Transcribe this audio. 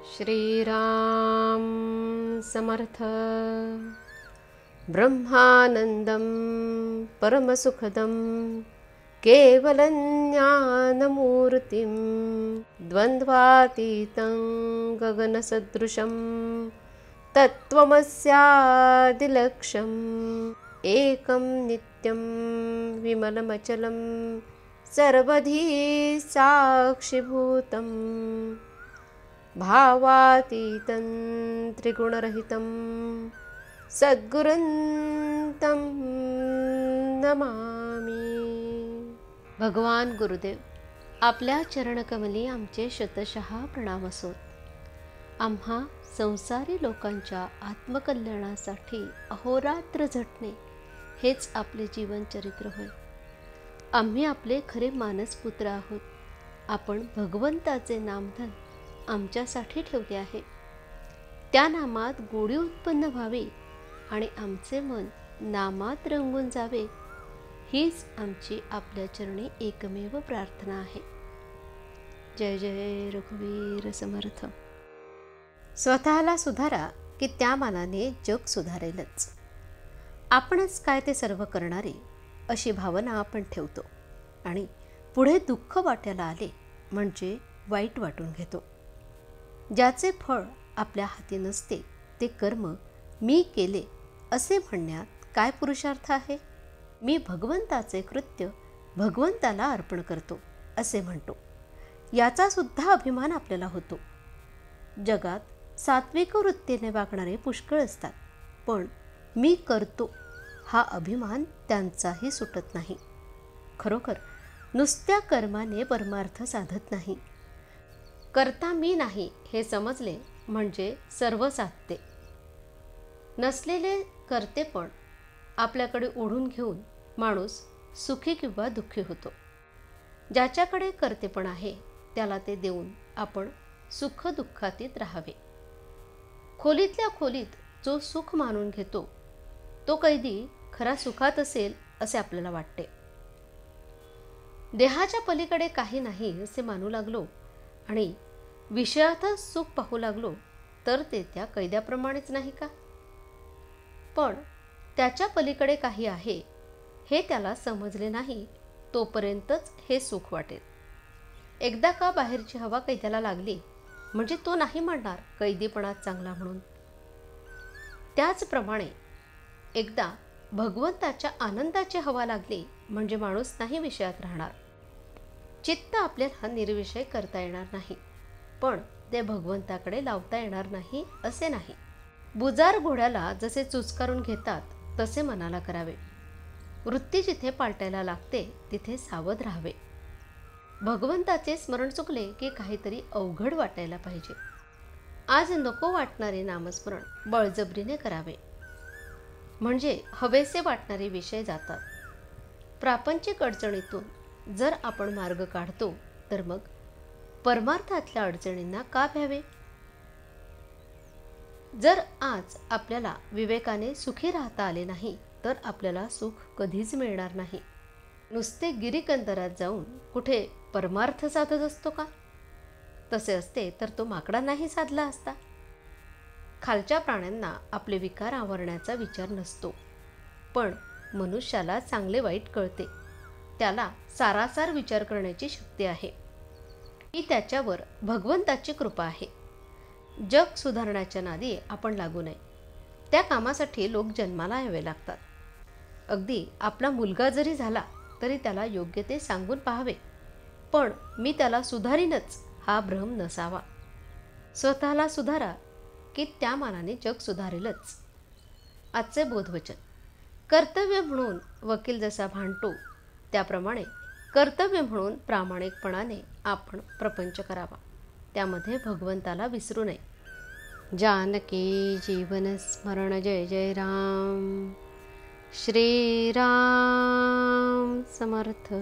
श्रीराम समर्थ। ब्रह्मानंदं परमसुखदं केवलं ज्ञानमूर्तिं द्वन्द्वातीतं गगनसदृशं तत्त्वमस्यादिलक्ष्यम् एकं नित्यं विमलमचलं सर्वधी साक्षिभूतं भावातीतं त्रिगुणरहितं सद्गुरुं तं नमामि। भगवान गुरुदेव, आपल्या चरणकमली आमचे शतशः प्रणाम असोत। आम्हा संसारी लोकांच्या आत्मकल्याणासाठी अहोरात्र झटणे हेच आपले जीवनचरित्र होय। आम्ही आपले खरे मानसपुत्र आहोत। आपण भगवंताचे नामधन आमच्यासाठी ठेवले आहे। त्या नामात गोडी उत्पन्न व्हावी आणि आमचे मन नामात रंगून जावे, हीच आमची आपल्या चरणी एकमेव प्रार्थना आहे। जय जय रघुवीर समर्थ। स्वतःला सुधारा की त्या मानाने जग सुधारेलच। आपणच काय ते सर्व करणारे अशी भावना आपण ठेवतो आणि पुढे दुःख वाट्याला आले म्हणजे वाईट वाटून घेतो। ज्याचे फळ आपल्या हाती नसते ते कर्म मी केले असे म्हणण्यात काय पुरुषार्थ आहे। मी भगवंताचे कृत्य भगवंताला अर्पण करतो असे म्हणतो, याचा सुद्धा अभिमान आपल्याला होतो। जगात सात्विक वृत्तीने वागणारे पुष्कळ असतात, पण मी करतो हा अभिमान त्यांचाही सुटत नाही। खरोखर नुसत्या कर्माने परमार्थ साधत नाही। करता मी नाही हे समजले म्हणजे सर्व साधते। नसलेले करतेपण आपल्याकडे ओढून घेऊन माणूस सुखी किंवा दुःखी होतो। ज्याच्याकडे करतेपण आहे त्याला ते देऊन आपण सुख दुःखातीत राहावे। खोलीतल्या खोलीत जो सुख मानून घेतो तो कैदी खरा सुखात असेल असे आपल्याला वाटते। देहाच्या पलीकडे काही नाही असे मानू लागलो आणि विषयातच सुख पाहू लागलो तर ते त्या कैद्याप्रमाणेच नाही का? पण त्याच्या पलीकडे काही आहे हे त्याला समजले नाही तोपर्यंतच हे सुख वाटेल। एकदा का बाहेरची हवा कैद्याला लागली म्हणजे तो नाही म्हणणार कैदीपणात चांगला म्हणून। त्याचप्रमाणे एकदा भगवंताच्या आनंदाची हवा लागली म्हणजे माणूस नाही विषयात राहणार। चित्त आपल्याला निर्विषय करता येणार नाही, पण ते भगवंताकडे लावता येणार नाही असे नाही। बुजार घोड्याला जसे चुचकारून घेतात तसे मनाला करावे। वृत्ती जिथे पालटायला लागते तिथे सावध राहावे। भगवंताचे स्मरण चुकले की काहीतरी अवघड वाटायला पाहिजे। आज नको वाटणारे नामस्मरण बळजबरीने करावे, म्हणजे हवेसे वाटणारे विषय जातात। प्रापंचिक अडचणीतून जर आपण मार्ग काढतो तर मग परमार्थातल्या अडचणींना का भ्यावे। जर आज आपल्याला विवेकाने सुखी राहता आले नाही तर आपल्याला सुख कधीच मिळणार नाही। नुसते गिरीकंदरात जाऊन कुठे परमार्थ साधत असतो का? तसे असते तर तो माकडा नाही साधला असता। खालच्या प्राण्यांना आपले विकार आवरण्याचा विचार नसतो, पण मनुष्याला चांगले वाईट कळते। त्याला सारासार विचार करण्याची शक्ती आहे। ही त्याच्यावर भगवंताची कृपा आहे। जग सुधारण्याच्या नादी आपण लागू नये। त्या कामासाठी लोक जन्माला यावे लागतात। अगदी आपला मुलगा जरी झाला तरी त्याला योग्य ते सांगून पाहावे, पण मी त्याला सुधारीनच हा भ्रम नसावा। स्वतःला सुधारा की त्या मानाने जग सुधारेलच। आजचे बोधवचन। कर्तव्य म्हणून वकील जसा भांडतो त्याप्रमाणे कर्तव्य म्हणून प्रामाणिकपणाने आपण प्रपंच करावा। त्यामध्ये भगवंताला विसरू नये। जानकी जीवन स्मरण जय जय राम। श्रीराम समर्थ।